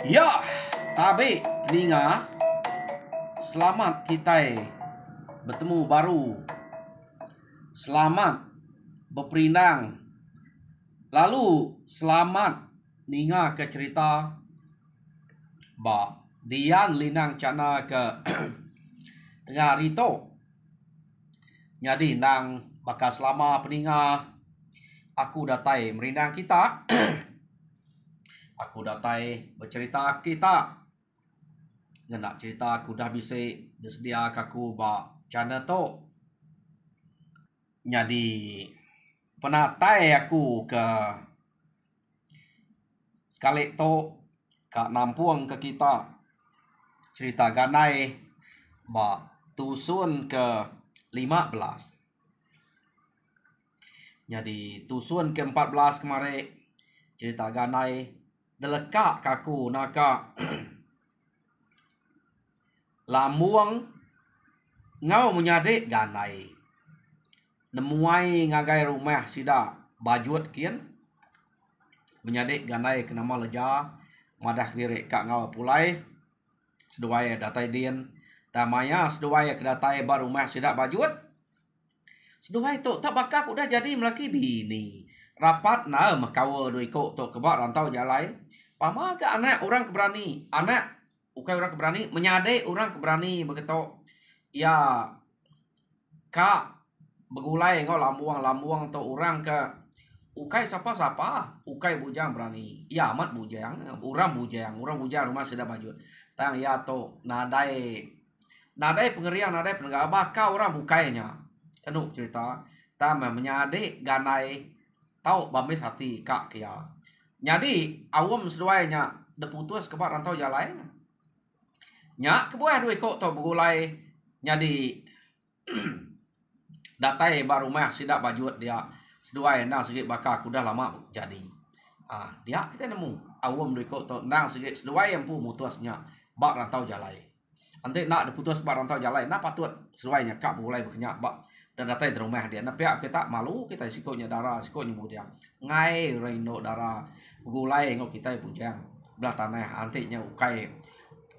Ya, tabe telinga. Selamat kita bertemu baru. Selamat berperindang. Lalu selamat ninga ke cerita ba dian linang cana ke tengah rito. Jadi nang bakal selama peninga aku datai merindang kita. Aku datai bercerita kita. Nak cerita aku dah bisa bersedia aku ba channel tu. Jadi penatai aku ke sekali tu kak nampung ke kita cerita ganai ba tusun ke 15. Jadi tusun ke 14 kemarin cerita ganai delekak kaku naka lamuang ngau menyadik ganai nemuai ngagai rumah sida bajut kian menyadik ganai ke nama leja madah diri kak ngau pulai seduai datai dian tamaya seduai ke datai bar rumah sida bajut seduai tu tak bakal udah jadi melaki bini rapat na makawa doi ko tu kebak rantau jalai pama ke anak orang keberani anak ukai orang keberani menyadek orang keberani begitu ya kak begulai ngau lambuang tu orang ke ukai siapa ukai bujang berani ya amat bujang orang bujang rumah sudah bajut tang ya tu nadai pengerian nadai penegak bakal orang bukainya kenuk cerita tam menyadek ganai tau bamis hati kak kia jadi awam seduainya deputus kebat rantau jalan nya kebuah duit kok tu begulai jadi datai baru rumah sidak bajut dia seduai nang sikit bakal aku dah lama jadi dia kita nemu awam duit kok tu nang sikit seduai yang pu mutusnya bak rantau jalai nanti nak diputus bak rantau jalai nak patut seduainya kak begulai berkenyak bak dan datai di rumah dia. Nah pihak kita malu kita sikonya darah sikonya mudiang ngai reino darah begulai ngok kita bujang belah tanah antiknya ukai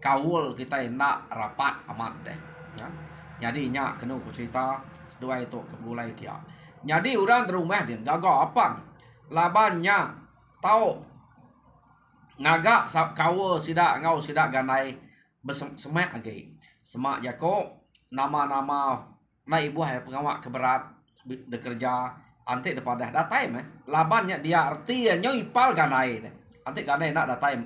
kawul kita nak rapat amat deh ya. Jadi nyak kena aku cerita seduai tu kebulai kia. Jadi orang di rumah dia gagal apa labannya tahu ngagak kawul sidak ngau sidak ganai bersemak lagi semak jako nama-nama na ibu hai pengawak keberat bekerja antik daripada datai labannya dia arti nyo ipal ganai antik ganai nak datai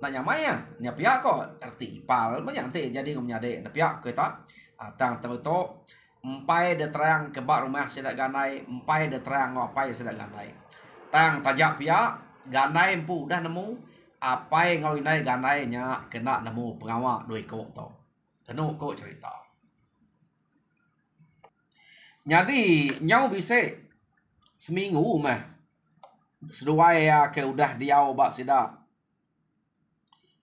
nak nyamaya nya pihak ko arti ipal banyak antik jadi menyade na pihak kita tang tu empai de terang kebak rumah sedak ganai empai de terang ngapai sedak ganai tang tajak pihak ganai empu dah nemu apai ngau inai ganai nya kena nemu pengawak doi ko to kenu ko cerita. Jadi nyau bisa seminggu mah seduai ke udah dia bak sida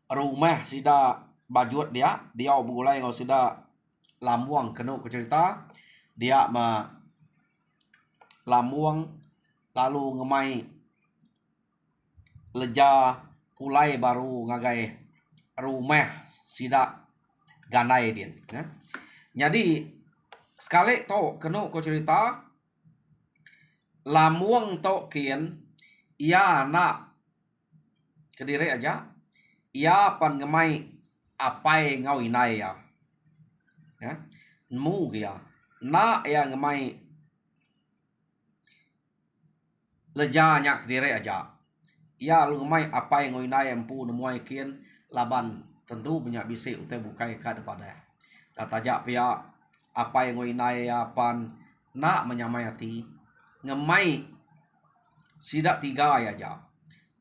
rumah sida bajut dia begulai ngau sida lamuang kenu ke cerita dia ma lamuang lalu ngemai leja pulai baru ngagai rumah sida ganai dia ya. Jadi sekali to kenu ko cerita lamuang to kian ia nak kediri aja ia pan ngemai apai ngau inai ya mu dia nak ya ngemai lejanya kediri aja ia lu ngemai apai ngau inai empu nemuai kian laban tentu banyak bisi utai bukai ka depada tajak pihak apa yang ngoinai apan nak menyamai hati ngemai sidak tiga aja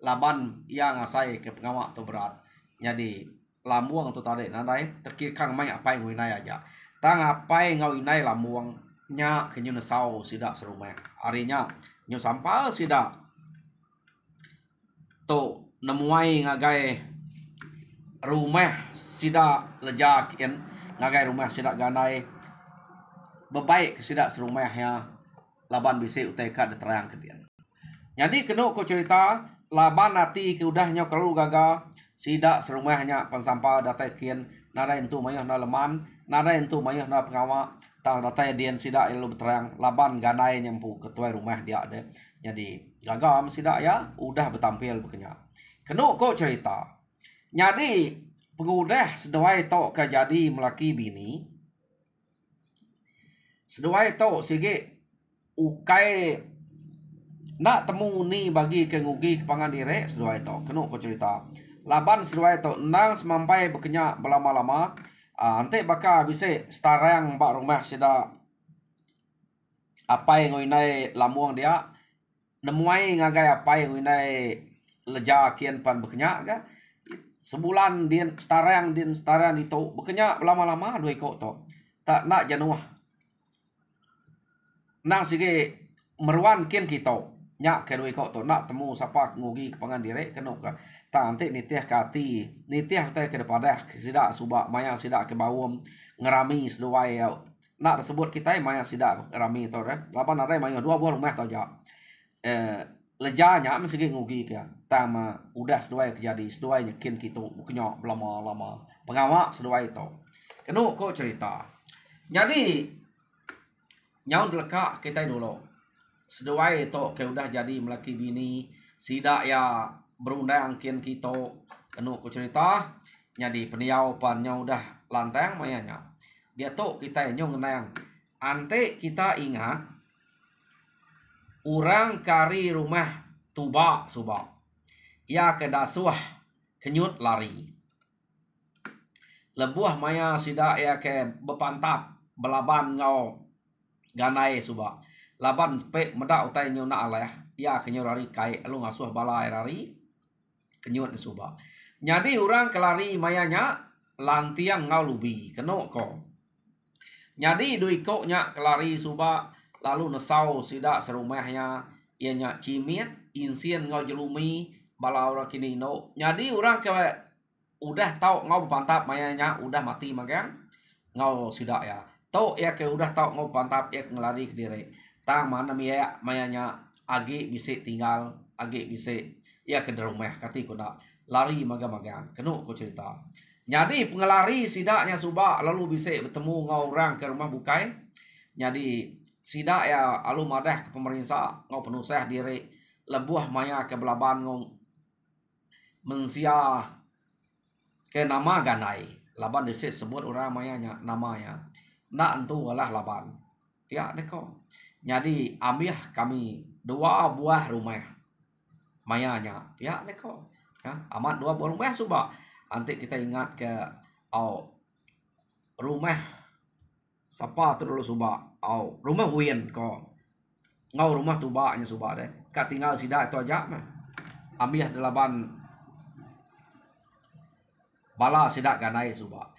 laban yang ngasai ke pengawak tu berat jadi lamuang tu tadi nadai terkirkan ngemai apa yang ngoinai aja tang apa yang ngoinai lamuang nya kenyu nesau sidak serumah harinya nyu sampal sidak tu nemuai ngagai rumah sidak lejak ngagai rumah sidak ganai bebaik ke sidak serumah ya laban bisi utai ka terang ke dia Jadi kena ko cerita laban nanti ke udahnya kalau gaga sidak serumahnya pensampah data kian nada itu mayah na leman nada itu mayah na pengawa tang data dian sidak yang lebih terang laban ganai nyampu ketua rumah dia ada. Jadi gaga sidak ya udah bertampil bekenya. Kena ko cerita. Jadi pengudah seduai tok kejadi melaki bini. Seduai tok sige ukai nak temu ni bagi ke ngugi ke pangan direk seduai tok kena ko cerita. Laban seduai tok nang semampai bekenya belama-lama ante baka bisa starang bak rumah sida apa yang ngoinai lamuang dia nemuai ngagai apa yang ngoinai leja kian pan bekenya ga sebulan din starang itu bekenya belama-lama dua ikut tok tak nak januah nang sige meruan kian kita nyak ke dua ikut tok nak temu siapa ngugi ke pangan direk kena ka tak ante nitiah kati nitiah teh ke depada sida subak maya sida ke bawum ngerami seduai nak sebut kita maya sida ngerami to lapan ada maya dua buah rumah saja lejanya mesti ngugi ke tama udah seduai kejadi seduai nyakin kita bukannya lama-lama pengawak seduai to kena ko cerita. Jadi nyaun deleka kita dulu seduai to ke udah jadi melaki bini sidak ya berundang kian kita kena ko cerita. Jadi peniau pannya udah lantang mayanya dia to kita nyong nang ante kita ingat orang kari rumah tuba subak ya ke dasuah kenyut lari lebuah maya sidak ya ke bepantap belaban ngau ganai subak laban pe medak utai nyu na aleh ya kenyut lari kai lu ngasuh balai lari kenyut subak. Jadi orang kelari mayanya lantiang ngau lubi keno ko. Jadi dui ko nya kelari subak lalu nesau sidak serumahnya ianya cimit insien ngau jelumi balau kini no. Jadi orang ke udah tahu ngau pantap mayanya udah mati magang ngau sidak ya. Tahu ya ke udah tahu ngau pantap ya ngelari ke diri. Tang mana mayanya agi bisa tinggal agi bisa ya ke rumah kati kuda lari magang-magang kenu ko cerita. Jadi pengelari sidaknya subak lalu bisa bertemu ngau orang ke rumah bukai. Jadi sidak ya alu madah ke pemerintah ngau penusah diri lebuah maya ke belaban ngau mensia ke nama ganai laban disit sebut orang mayanya namanya nak entu walah laban tiak deko. Jadi ambil kami dua buah rumah mayanya tiak deko ya amat dua buah rumah subak nanti kita ingat ke rumah siapa tu dulu subak rumah Wien ko ngau rumah tubaknya subak deh kat tinggal sidak itu aja mah ambil delapan bala sidak ganai subak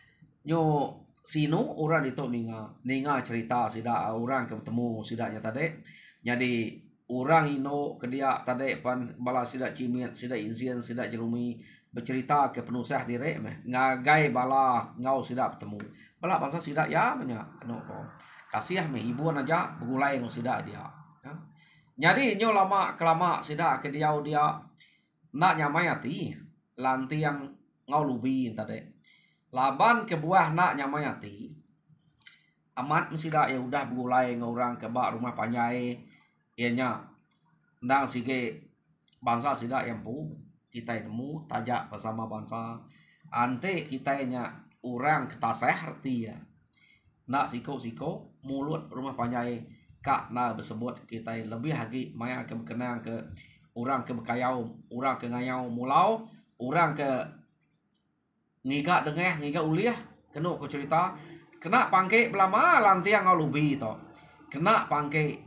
nyo sino orang itu ninga cerita sidak orang ketemu sidaknya tadi. Jadi orang ino ke dia tadi pan bala sidak cimit sidak insien sidak jerumi bercerita ke penusah diri mah ngagai bala ngau sidak bertemu bala bangsa sidak ya banyak kena ko kasih mah ibu aja begulai ngau sidak dia ya. Jadi nyo lama kelama sidak ke dia nak nyamai hati lanti yang ngau lubi tadi laban ke buah nak nyamai hati amat sidak ya udah begulai ngau orang ke bak rumah panjai ianya ndang sige bangsa sidak yang pu kita nemu tajak bersama bangsa ante kita nya orang ketaseh arti ya nak siko mulut rumah panjai kak na bersebut kita lebih lagi maya ke berkenang ke orang ke bekayau orang ke ngayau mulau orang ke ngiga dengeh ngiga uliah kena ko cerita kena pangke belama lantiang ngau lubi to kena pangke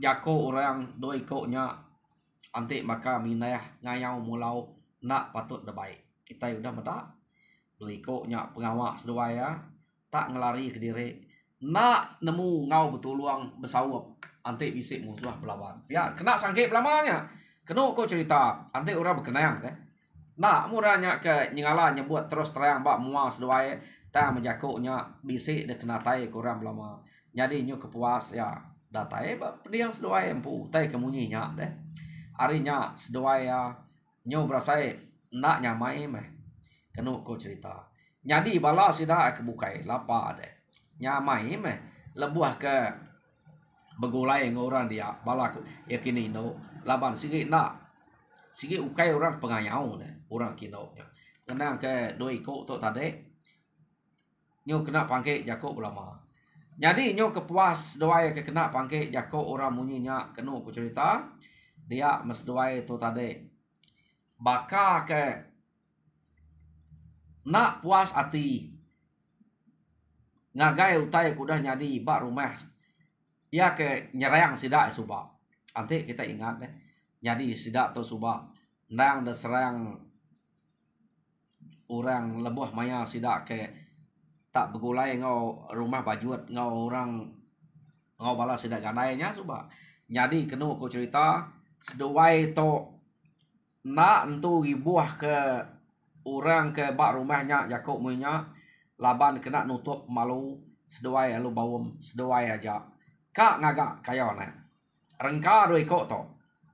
jako orang doi koknya anti maka minah ngayau mulau nak patut debai kita udah medak doi koknya pengawak seduaya tak ngelari ke diri nak nemu ngau betuluang besawap anti bisik musuh belawan ya kena sangke belamanya kena ko cerita anti orang berkenang deh nak murahnya ke nyingala nyebut terus terang bak mual seduaya tak menjakuknya bisik de kena tai kurang belama jadi nyu kepuas ya datai ba pendiang sedoai empu tai kemunyinya deh. arinya seduai nyo berasai nak nyamai meh kenu ko cerita jadi bala sida kebukai lapa de nyamai meh lebuah ke begulai orang dia bala yakini no laban sigi nak sigi ukai orang pengayau de orang kino kena ke doi ko to tade nyo kena pangke jako ulama jadi nyo kepuas doai ke kena pangke jako orang munyinya kenu ku cerita dia mes doai to tade baka ke nak puas hati ngagai utai kudah nyadi bak rumah ya ke nyerang sida suba ante kita ingat deh jadi sida to suba nang de serang orang lebuh maya sida ke tak begulai ngau rumah bajuat ngau orang ngau bala sida ganainya suba jadi kenu ku cerita seduai to nak entu ribuah ke orang ke bak rumahnya jakok munya laban kena nutup malu seduai alu bawum seduai aja kak ngagak kayo na rengka doi kok to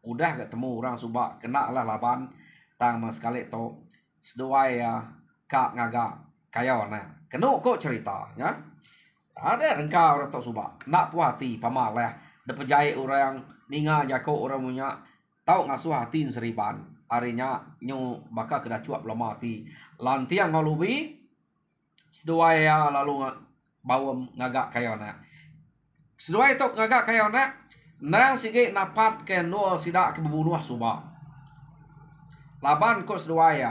udah ketemu orang suba kena lah laban tang sekali to seduai kak ngagak kayo na kenu kok cerita ya ada rengka orang to suba nak puas hati pamal lah de pejai orang ninga jako orang punya tau ngasuh hati seriban arinya nyu baka kena cuap lama hati lantiang ngalubi seduai lalu bawem ngagak kayo na seduai tok ngagak kayo na nang sige napat ke no sida ke bebunuh suba laban ko seduai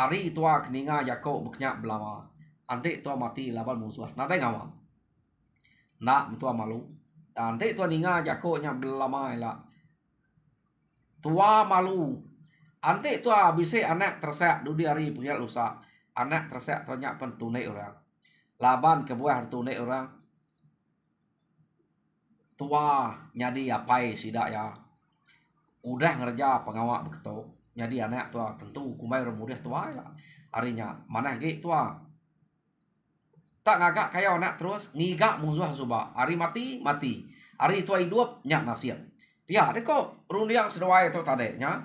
ari tua keninga jako beknya belama ante tua mati laban musuh nada ngawa nak tua malu ante tua ninga jako nya belama ila tua malu ante tua bise anak tersak dudi hari punya lusa anak tersak tua nya pentunai orang laban kebuah tunai orang tua nyadi apai sida ya udah ngerja pengawak begitu jadi anak tua tentu kumai remudah tua ya harinya mana ge tua tak ngagak kayak anak terus ngigak musuh suba hari mati mati hari tua hidup nyak nasib pihak de kok rundiang seduai itu tadi nya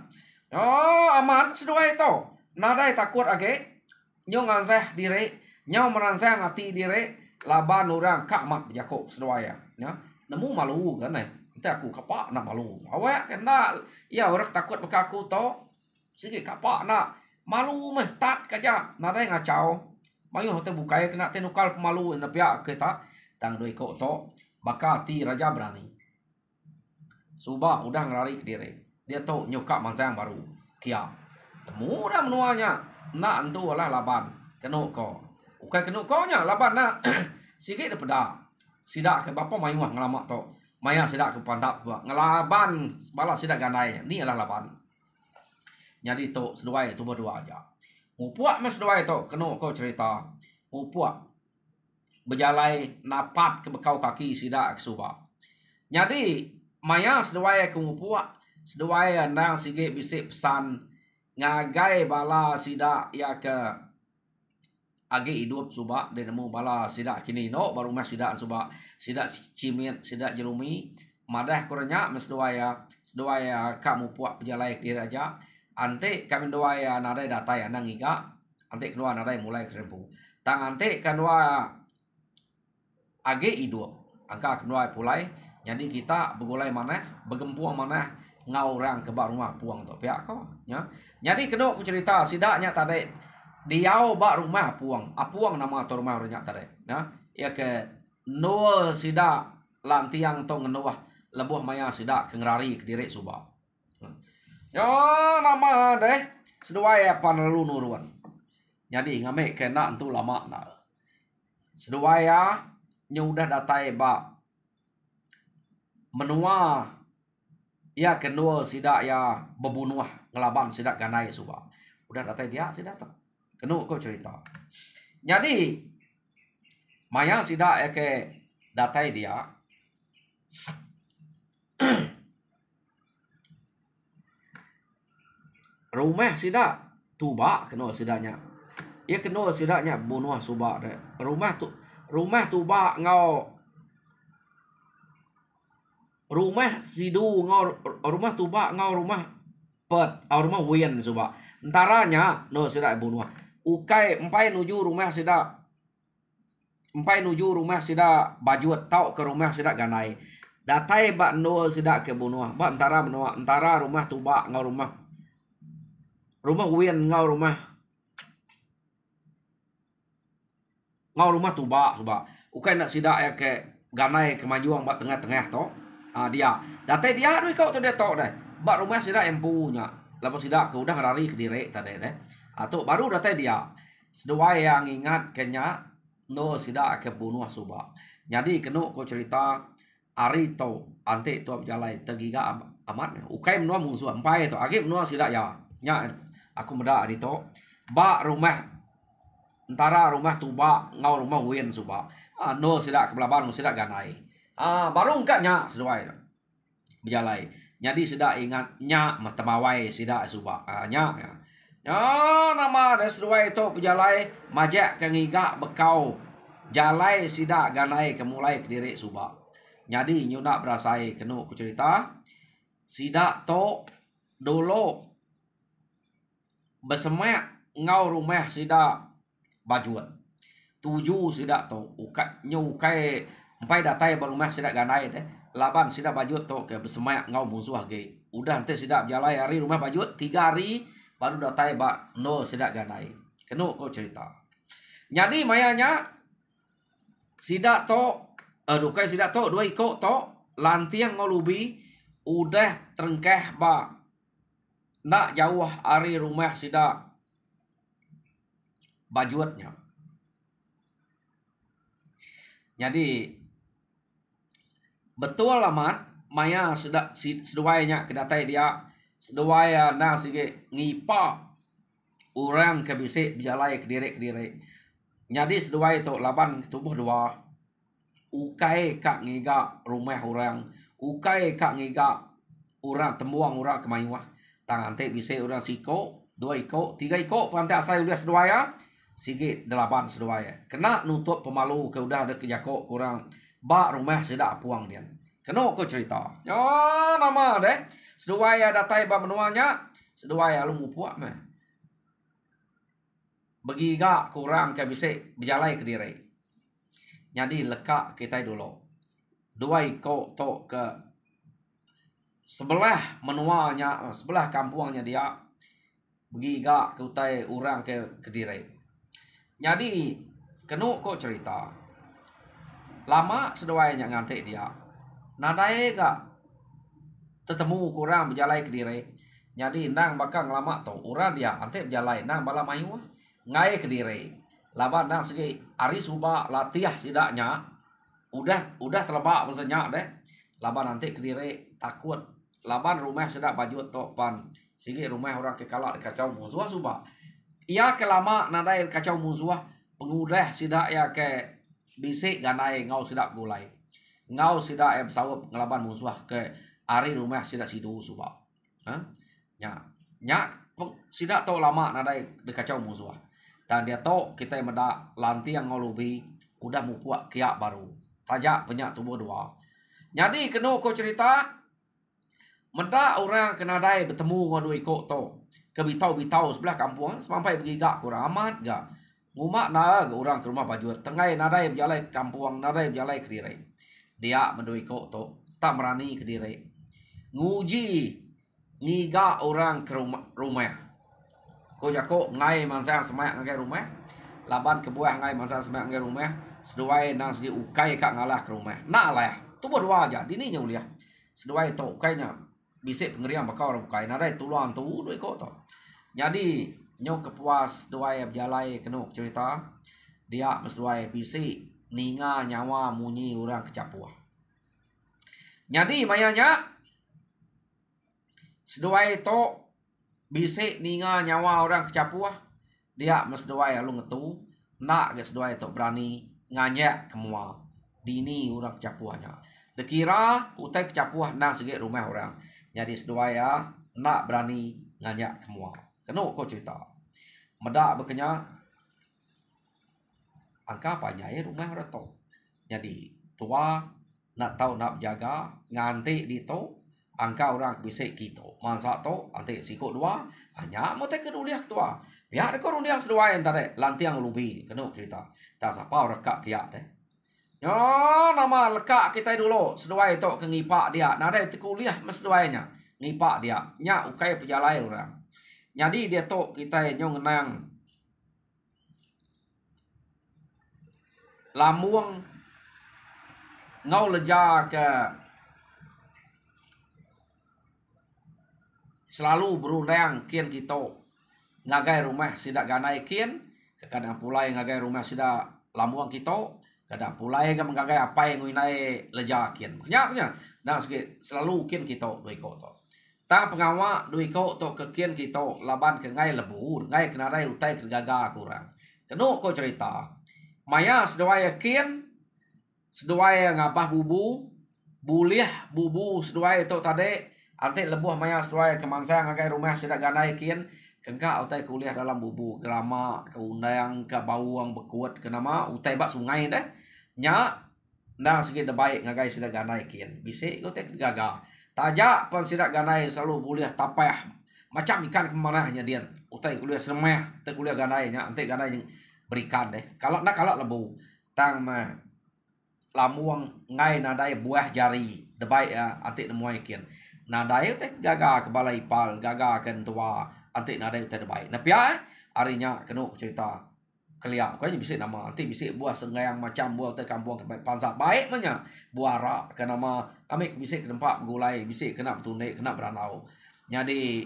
oh aman seduai itu nadai takut age nyo nganseh dire nyo meranseh ngati dire laban orang kak mat jako seduai nya nemu malu kan nanti aku kapak nak malu awak kena ya orang takut bekaku to sige kapak nak malu meh tat kaja nadai ngacau mayu hote bukai kena tenukal pemalu na pihak kita tang doi ko to bakati raja berani suba udah ngelari ke diri dia to nyuka mansang baru kia temu dah menuanya nak entu lah laban kenu ko ukai kenu ko nya laban nak sige de peda sida ke bapa mayu ngelamak to maya sida ke pantap ngelaban balas sida gandai ni adalah laban jadi to seduai tu berdua aja mupuak mas seduai to kenu ko cerita mupuak berjalai napat ke bekau kaki sida ke suba jadi maya seduai ke mupuak seduai nang sige bisik pesan ngagai bala sida ya ke age hidup suba de nemu bala sida kini no baru mas sida suba sida cimit sida jerumi madah kuranya mas seduai kamu puak berjalai ke aja ante kami doa ya nadai data ya nang iga ante kedua nadai mulai kerempu tang ante kedua age hidup angka kedua pulai jadi kita begulai mana begempuang mana ngau orang ke bak rumah puang to pihak ko nya jadi kedua aku cerita sidaknya tadi diau bak rumah puang apuang nama to rumah orangnya tadi ya ke no sida lantiang to ngenuah lebuh maya sida ke ngerari ke diri suba yo nama deh seduai panelu nuruan jadi ngame kena entu lama na seduai udah datai ba menua ya kenua sida ya bebunuh ngelaban sida ganai suba udah datai dia sida tak kenu ko cerita jadi maya sida ke datai dia rumah sida tuba kena sidanya ya kena sidanya bunuh suba de rumah tuba ngau rumah sidu ngau rumah tuba ngau rumah pet au rumah wien suba antaranya no sida bunuh ukai empai nuju rumah sida bajuat tau ke rumah sida ganai datai ba no sida ke bunuh ba antara rumah tuba ngau rumah wien ngau rumah tuba suba ukai nak sida ya ke ganai kemajuan ba tengah-tengah to dia datai dia aduh kau tu dia to deh ba rumah sida yang punya lepas sida ke udah ngarari ke dire tadi deh atau baru datai dia sedua yang ingat kenya no sida ke bunuh suba jadi kenu ko cerita ari to ante tu jalai tegiga amat ukai menua musuh empai to age menua sida ya nya aku meda ari to ba rumah antara rumah tuba ngau rumah wien suba no sida ke belaban sida ganai baru engkaknya sesuai berjalai jadi sida ingat nya matamawai sida suba nya nama ada sesuai itu berjalai majak kengiga bekau jalai sida ganai kemulai ke diri suba jadi nyuna berasai kenu ku cerita sida to dulu bersemak ngau rumah sida bajuan tuju sida to nyukai empai datai barumah sida ganai deh laban sida bajut to ke bersemak ngau musuh ge udah ente sida jalai hari rumah bajut 3 hari baru datai ba no sida ganai kenu ko cerita jadi mayanya sida to dukai sida to 2 iko to lantiang ngau lubi udah terengkeh ba nak jauh hari rumah sida bajutnya jadi betul amat maya seduanya kedatai dia seduaya na sige ngipa orang ke bisik berjalai ke diri jadi seduai itu laban tubuh dua ukai kak ngiga rumah orang ukai kak ngiga orang tembuang orang kemayuah tangan te bisik orang siko 2 iko 3 iko pantai asal udah seduaya sige 8 seduaya kena nutup pemalu ke udah ada kejako kurang ba rumah sida puang dia kena ko cerita nama deh seduaya datai ba menuanya seduaya lu mupuak mah bagi ga kurang ke bisik berjalai ke diri jadi lekak kita dulu 2 iko to ke sebelah menuanya sebelah kampungnya dia bagi ga ke utai orang ke diri jadi kenu ko cerita lama seduanya ngantek dia nadai gak tetemu kurang berjalai ke diri jadi nang bakal lama tu orang dia ante berjalai nang bala mayu ngai ke diri laban nang segi ari suba latiah sidaknya udah terlebak besenya deh laban nanti ke diri takut laban rumah sedak baju to pan segi rumah orang ke kalak kacau musuh suba ia kelama nadai kacau musuh pengudah sidak ya ke bisik ganai ngau sidak gulai ngau sidak em sawap ngelaban musuh ke ari rumah sidak sidu suba nya sidak to lama nadai dekacau musuh dan dia to kita meda lanti yang ngau lubi udah mupuak kiak baru tajak banyak tubuh dua jadi kenu ko cerita meda orang kenadai bertemu ngau dua iko to ke bitau sebelah kampung sampai bergigak kurang amat gak ngumak na orang ke rumah baju tengai nadai berjalai kampung nadai berjalai ke diri dia mendui kok to tak berani ke diri nguji ngiga orang ke rumah ko jako ngai masa semak ngai rumah laban ke buah ngai masa semak ngai rumah seduai nang segi ukai kak ngalah ke rumah nak lah tu berdua aja dini nya uliah seduai to ukainya bisik pengerian bakal orang ukai nadai tuluan tu doi kok to jadi nyok kepuas doai berjalai kena cerita dia mesduai bisi ninga nyawa munyi orang kecapuah jadi mayanya seduai to bisi ninga nyawa orang kecapuah dia mesduai lu ngetu nak ge seduai to berani nganya kemua dini orang kecapuahnya dekira utai kecapuah nang segi rumah orang jadi seduai ya nak berani nganya kemua kena ko cerita meda bekenya angka apa nyai rumah rato jadi tua nak tahu nak jaga nganti dito angka orang bisa kita masa to ante sikut dua hanya mau te keduliah tua biar ko rundiang sedua yang tadi lantiang lubi kena cerita tak siapa rekak kia deh yo nama lekak kita dulu sedua itu ke ngipak dia nada itu kuliah mas seduanya ngipak dia nya ukai pejalai orang jadi dia to kita nyong nang lamuang ngau leja ke selalu berundang kian kita ngagai rumah sidak ganai kian kadang pulai ngagai rumah sidak lamuang kita kadang pulai kan ngagai apa yang ngai leja kian punya nah selalu kian kita doi ko to tang pengawa doi ko to ke kian kita laban ke ngai lebu ngai kena rai utai ke gaga kurang kenu ko cerita maya sedaya kian sedaya ngapah bubu buliah bubu sedaya itu tadi ante lebuh maya sedaya kemansang ngagai rumah sidak ganai kian kengka utai kuliah dalam bubu grama ke undang ke bawang bekuat ke nama utai bak sungai deh nya nah sikit baik ngagai sidak ganai kian bisik utai gaga tajak pan sidak ganai selalu buliah tapah macam ikan kemana hanya dia utai kuliah semeh utai kuliah ganai nya ante ganai yang berikan deh kalau lebu tang mah lamuang ngai nadai buah jari debai ya ante nemuai kian nadai teh gaga ke balai ipal gaga kan tua anti nadai teh debai nah pia harinya kena cerita keliak kau bisa nama anti bisa buah sengayang macam buah teh kampung ke pansa baik manya buah rak ke nama amik bisa ke tempat gulai bisa kena tunai kena beranau jadi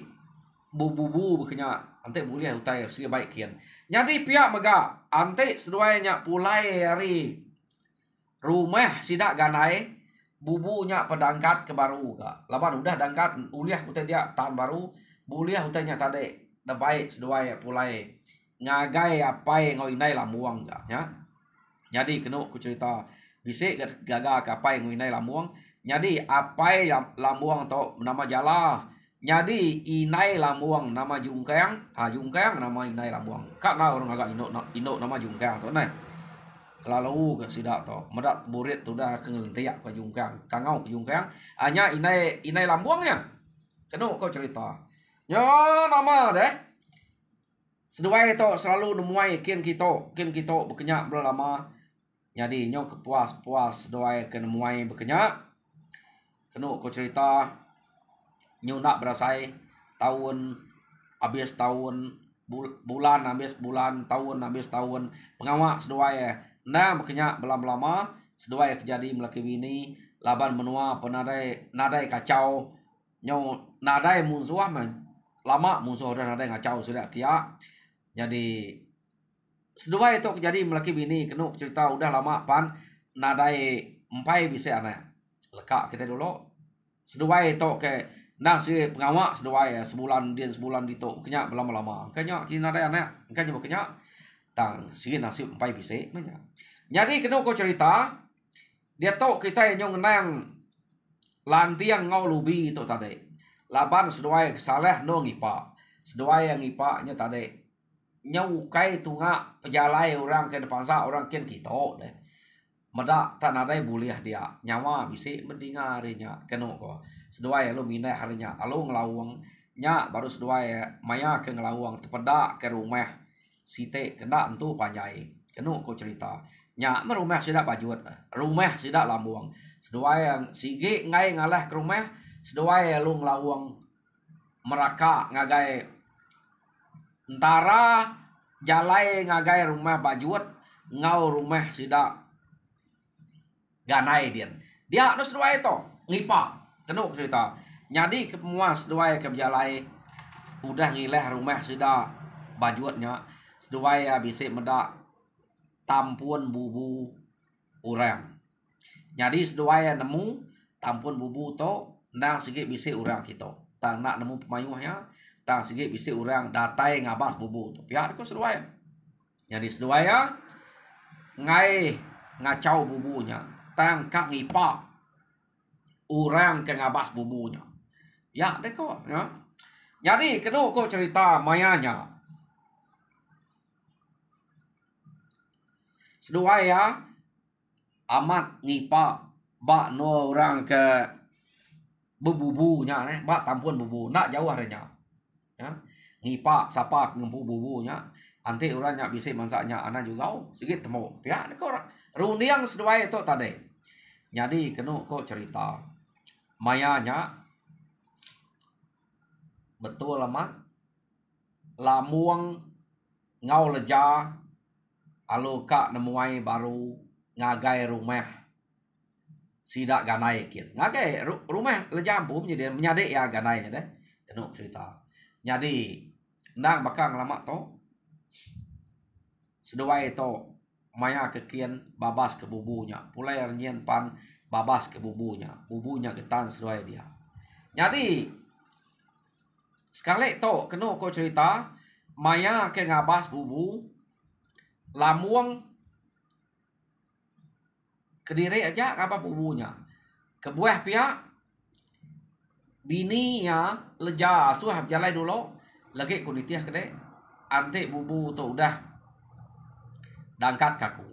bubu bekenya anti boleh utai segi baik kian jadi pihak mega anti seduanya pulai hari rumah sidak ganai bubunya pedangkat ke baru ga laban udah dangkat uliah utai dia tahan baru buliah utainya tadi dah baik seduaya pulai ngagai apa yang ngoinai lamuang ga nya jadi kena ku cerita bisik gaga ke apa yang ngoinai lamuang jadi apa yang lamuang to nama jala jadi inai lamuang nama jungkang jungkang nama inai lamuang karena orang agak ino nama jungkang to nah kalau ke sidak to medak burit tu dah kengelentiak ke jungkang kangau ke jungkang hanya inai lambuangnya kena kau cerita yo nama deh seduai itu selalu nemuai kian kita berkenyak berlama jadi nyok kepuas doai ke nemuai berkenyak kena kau cerita nyu nak berasai tahun habis tahun bulan habis bulan tahun habis tahun pengawak seduai nah berkenyak belam-lama seduai kejadi melaki bini laban menua nadai kacau nyo nadai musuh lama musuh dan nadai kacau sudah kia jadi seduai itu kejadi melaki bini kena cerita udah lama pan nadai empai bisa anak lekak kita dulu seduai itu ke nah si pengawak seduai sebulan di to kenyak lama-lama kenyak kini nadai anak kenyak kenyak tang si nasib empai bisa banyak jadi kena kau cerita dia tahu kita yang ngenang lantiang ngau lubi itu tadi laban seduai kesalah no ngipa seduai yang ngipanya tadi nyaukai tunga pejalai orang ke depan sa orang kian kita deh medak tanadai buliah dia nyawa bisa mendingarinya kena kau seduai lu minai harinya alu ngelawang nya baru seduai maya ke ngelawang tepedak ke rumah site kena entu panjai kena kau cerita nya merumah sidak bajut rumah sidak lambuang seduai yang sige ngai ngalah ke rumah seduai lu ngelawang meraka ngagai antara jalai ngagai rumah bajut ngau rumah sidak ganai dia no seduai to ngipa kena cerita jadi kemuas seduai ke jalai udah ngileh rumah sidak bajutnya seduai bisa medak tampun bubu orang jadi seduai nemu tampun bubu to nang sikit bisa orang kita tak nak nemu pemayuhnya tak sikit bisa orang datai ngabas bubu tu pihak ko seduai jadi seduai ngai ngacau bubunya tang kak ngipa orang ke ngabas bubunya ya deh kok ya jadi kena ko cerita mayanya seduai amat ngipa bak no orang ke bebubunya bak tampun bubu nak jauh adanya ya ngipak sapa ngempu bubunya ante orangnya bisa masaknya anak juga sikit temu ya kau runiang seduai itu tadi jadi kena kok cerita mayanya betul amat lamuang ngau leja alo kak nemuai baru ngagai rumah sidak ganai kit ngagai rumah leja pun jadi menyadek ya ganainya deh kena cerita jadi nang bakang lama to seduai to maya kekian babas ke bubunya pulai nyen pan babas ke bubunya getan seduai dia jadi sekali to kena ko cerita maya ke ngabas bubu lamuang kediri aja apa bubunya kebuah pihak bininya leja suah jalai dulu lagi kunitiah kede ante bubu tu udah dangkat kaku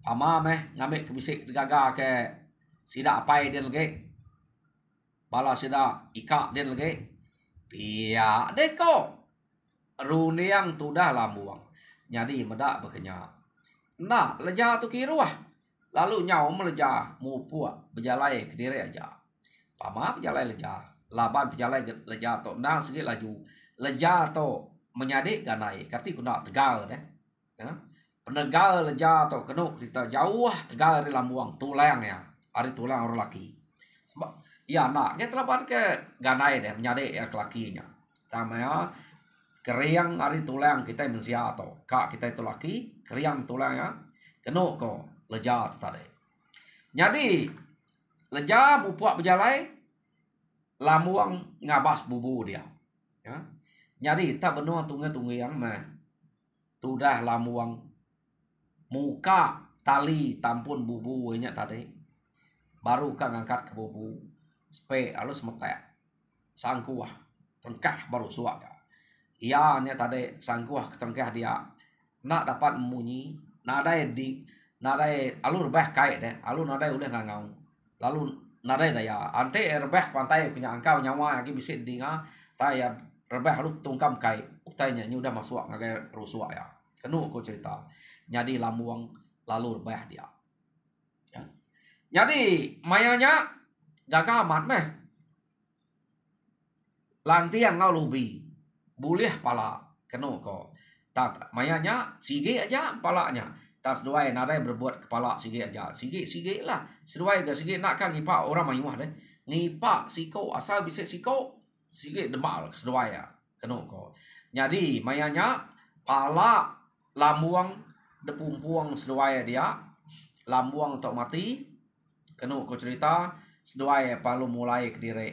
pama meh ngambil kebisik gaga ke sida apai dia lagi bala sida ika dia lagi pia deko runiang tu dah lamuang jadi medak berkenyak nak leja tu kiruah lalu nyau meleja mupu berjalai kediri aja pama berjalai leja laban berjalai leja tu nang sikit laju leja tu menyadik ganai kati kuna tegal deh ya penegal leja tu kena kita jauh tegal dari lamuang tulang ya hari tulang orang laki sebab ya naknya terlapan ke ganai deh menyadik ya kelakinya tamanya keriang hari tulang kita mensia atau kak kita itu laki keriang tulang ya kena ko leja tadi jadi leja mupuak berjalai lamuang ngabas bubu dia ya jadi tak benar tunggu yang mah sudah lamuang muka tali tampun bubu nya tadi baru kan ngangkat ke bubu spe alus metek sangkuah tengkah baru suak ya iya nya tadi sangkuah ketengkah dia nak dapat munyi nadai di nadai alur bah kai deh alur nadai udah ngangau lalu nadai daya ante rebah pantai punya angka nyawa lagi bisa dinga tayar rebah lu tungkam kai utainya ini udah masuk ngagai rusua ya kenu ko cerita jadi lamuang lalu rebah dia ya. Jadi mayanya gagal amat meh lantiang ngau lubi bulih pala kenu ko tak mayanya sige aja palanya tak seduai nadai berbuat kepala sige aja sige lah seduai ke sige nak kan ngipak orang mayuah deh ngipak siko asal bisa siko sige demak seduai ya kenu ko jadi mayanya pala lamuang depumpuang seduai dia lamuang tok mati kenu ko cerita seduai palu mulai kediri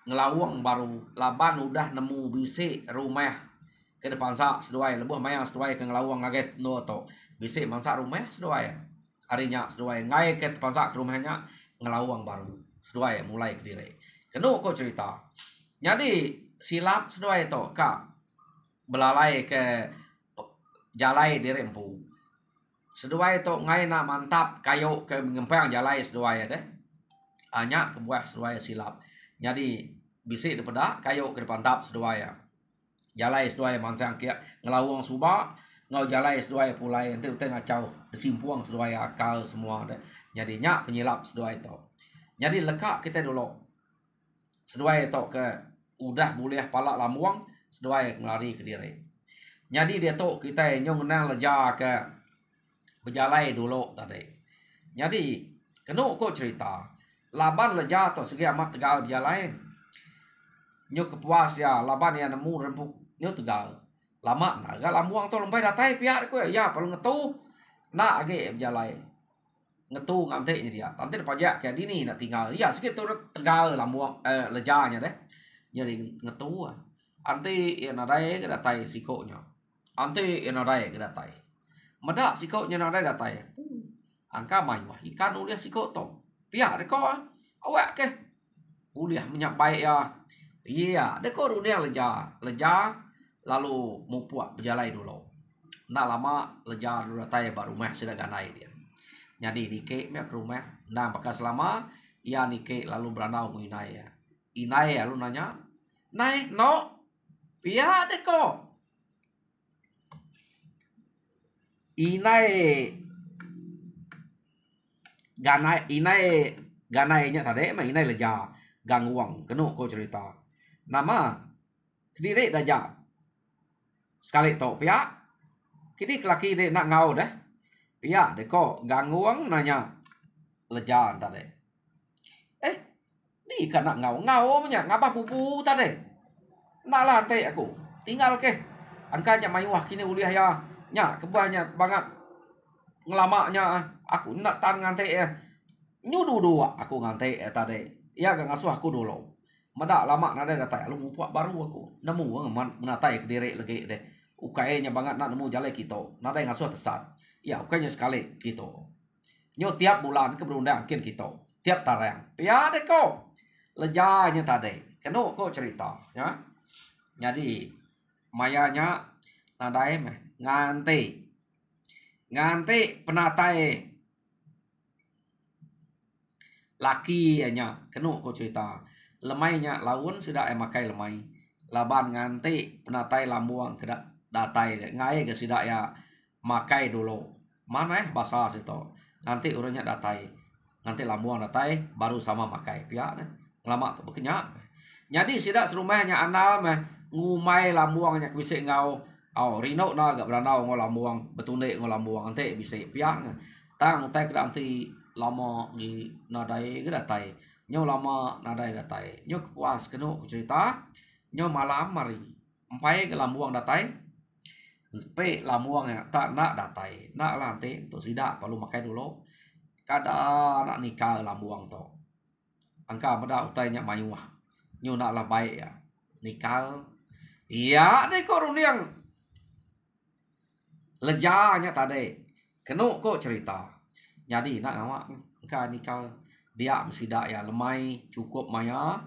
ngelawang baru laban udah nemu bisi rumah ke depan sak seduai lebuh mayang seduai ke ngelawang ngaget no to bisi mansa rumah seduai harinya seduai ngai ke depan sak ke rumahnya ngelawang baru seduai mulai ke diri kenu ko cerita jadi silap seduai to kak belalai ke jalai diri empu seduai to ngai na mantap kayu ke ngempang jalai seduai deh hanya kebuah seduai silap jadi bisik daripada kayu ke depan tap seduai jalai seduai mansang kia ngelawang suba ngau jalai seduai pulai nanti utai ngacau disimpuang seduai akal semua deh jadi nyak penyilap seduai to jadi lekak kita dulu seduai to ke udah boleh palak lamuang seduai ngelari ke diri jadi dia to kita nyong nang leja ke berjalai dulu tadi jadi kenu ko cerita laban leja to segi amat tegal berjalai nyo kepuas ya laban ya nemu rempuk nyo tegal lama naga lamuang to lompai datai pihak ko ya perlu ngetu nak age berjalai ngetu ngante dia nanti pajak kayak dini nak tinggal ya sikit tu tegal lamuang lejanya deh jadi ngetu anti ya nadai ke datai sikonya anti ya nadai ke datai medak sikonya nadai datai angka mayu ikan uliah siko to pihak deko awak ke uliah minyak baik ya iya deko dunia leja lalu mupuak berjalai dulu nak lama leja dulu datai baru mah sudah ganai dia Jadi nike me ke rumah nang bekas lama ia nike lalu beranau nginai ya. Inai ya lu nanya, "Nai, no, pia deko." Inai ganainya tadi mah inai leja gangguang kenu ko cerita. Nama kediri daja sekali to pia kini laki de nak ngau dah pia deko gangguang nanya leja tadi. Ni kan nak ngau punya ngapa bubu tadi. Nak lantai aku tinggal ke angkanya mayuah kini uliah ya nya kebahnya banget ngelamaknya aku nak tan ngante ya nyudu dua aku ngante tadi ya gak ngasuh aku dulu mada lama nada datai lu mupuak baru aku nemu menatai ke diri lagi deh ukainya banget nak nemu jalan kita nada ngasuh tesat ya ukainya sekali gitu nyo tiap bulan ke berundang kin kita tiap tarang ya deh kok lejanya tadi kenu kok cerita ya jadi mayanya nadai meh ngante penatai laki nya kenu ko cerita lemainya laun sudah makai lemai laban ngante penatai lambuang ke datai ngai ke sudah ya makai dulu mana bahasa situ nanti urutnya datai nanti lambuang datai baru sama makai pihak lama tu berkenyak jadi sidak serumahnya anal meh ngumai lambuangnya bisa ngau rino na gak beranau ngolambuang betune ngolambuang ante bisa piang tang utai ke anti lama di nadai ke datai nyo lama nadai datai nyo puas kenu cerita nyo malam mari empai ke lambuang datai pe lambuang ya tak nak datai nak lantai untuk sidak perlu makai dulu kada nak nikah lambuang to angka pada utai nya mayuah nyo nak lah baik ya nikah iya deh kok yang lejanya tadi kenu kok cerita jadi nak awak kan nikah dia mesti dak ya lemai cukup maya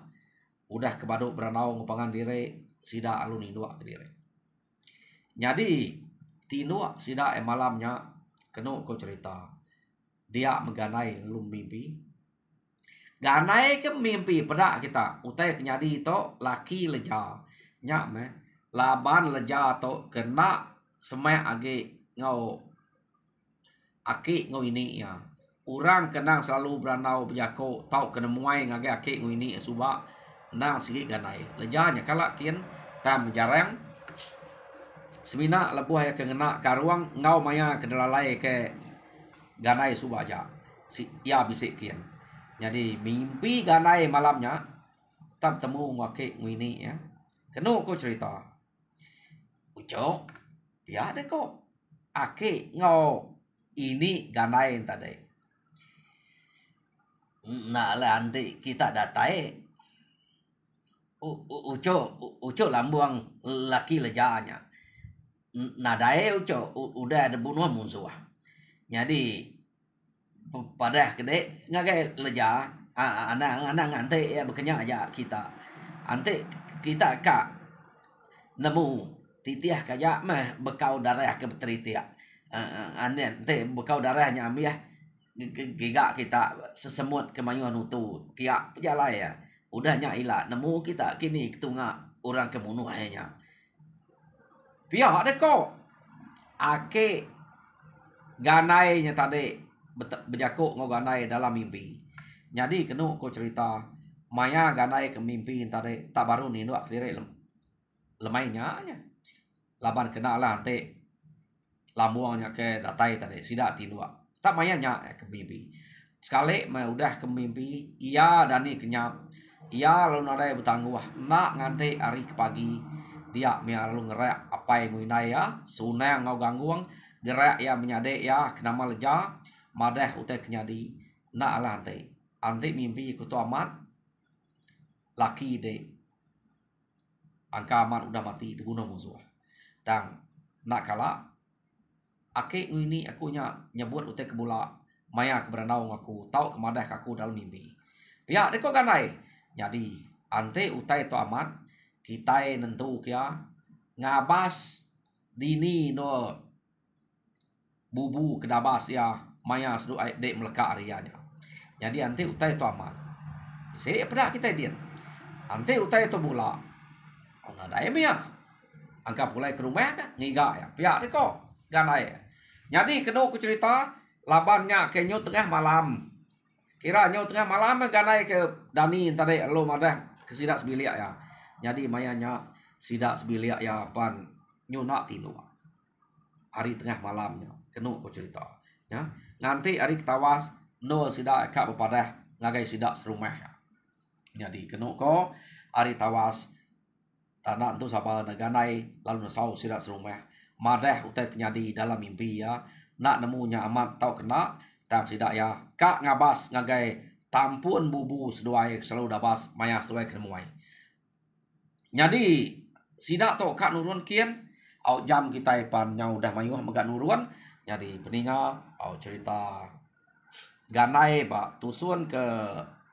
udah kebaduk beranau ngupangan diri sida alun indua ke diri jadi tindua sida malamnya kenu kok cerita dia meganai lum mimpi ganai ke mimpi pada kita utai kenyadi to laki leja nyak me laban leja to kena semai age ngau aki ngau ini ya orang kenang selalu beranau berjako tau kena muai ngage aki ngau ini suba nang sikit ganai lejanya kalak kian tam jarang semina lebuh ya kena karuang ngau maya kedelalai ke ganai suba aja si ya bisik kian jadi mimpi ganai malamnya tam temu ngake ngau ini ya kenu ko cerita ucok ya deh kok ake ngau ini ganai tadi nak nanti kita datai uco lambuang laki lejanya nadai uco udah ada bunuh musuh jadi pada kede ngagai leja anak ante ya bekerja aja kita ante kita kak nemu titiah kayak mah bekau darah ke beteritia aneh teh bekau darahnya ambil ya giga kita sesemut kemayuan utu kia pejala ya udahnya ilah nemu kita kini ketunga orang kemunuh hanya pihak deh kok ake ganainya tadi berjakuk ngau ganai dalam mimpi jadi kenu ko cerita maya ganai ke mimpi tadi tak baru nih doak diri lemainya laban kena lah ante lambuangnya ke datai tadi sidak tinua tak mayanya ke mimpi sekali mah udah ke mimpi iya dani kenyap iya lalu nadai bertangguh nak ngante hari ke pagi dia mia lalu ngerak apa yang nguinai ya sunang ngau gangguang gerak ya menyadek ya kenama leja madah utai kenyadi nak lah ante mimpi kutu amat laki de angka amat udah mati dibunuh musuh dan nak kala ake ini aku nyebut utek kebula maya keberanau aku tahu kemadah aku dalam mimpi pihak deko ganai jadi ante utai to amat kita nentu kia ngabas dini no bubu kedabas ya maya sedu ai dek meleka arianya. Jadi ante utai to amat. Saya pada kita dia. Ante utai to bula. Ona dai mia. Angka pulai ke rumah kan ngiga ya. Pihak ni kok ganai. Jadi kena aku cerita labannya ke nyo tengah malam. Kira nyo tengah malam ganai ke Dani tadi lo madah ke sidak sebilik ya. Jadi mayanya sidak sebilik ya pan nyo nak tinu. Hari tengah malamnya kena aku cerita. Ya. Nanti hari ketawas no sidak kak bepadah ngagai sidak serumah ya. Jadi kena ko hari tawas tanah tu sabar neganai lalu nasau sidak serumah madah utai kenyadi dalam mimpi ya nak nemunya amat tau kena tang sidak ya kak ngabas ngagai tampun bubu seduai selalu dabas maya seduai kenemuai. Jadi sidak to kak nurun kian au jam kita pan nyau dah mayuh megak nurun jadi peninga au cerita ganai ba tusun ke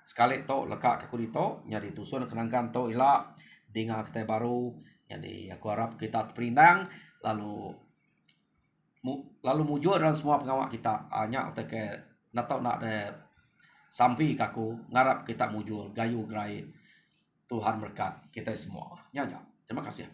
sekali to lekak ke kurito jadi tusun kenangkan to ila dengar kita baru. Jadi aku harap kita terperindang lalu mujur dalam semua pengawak kita hanya untuk ke nak tahu nak ada sampai kaku ngarap kita mujur gayu gerai Tuhan berkat kita semua. Ya. Terima kasih.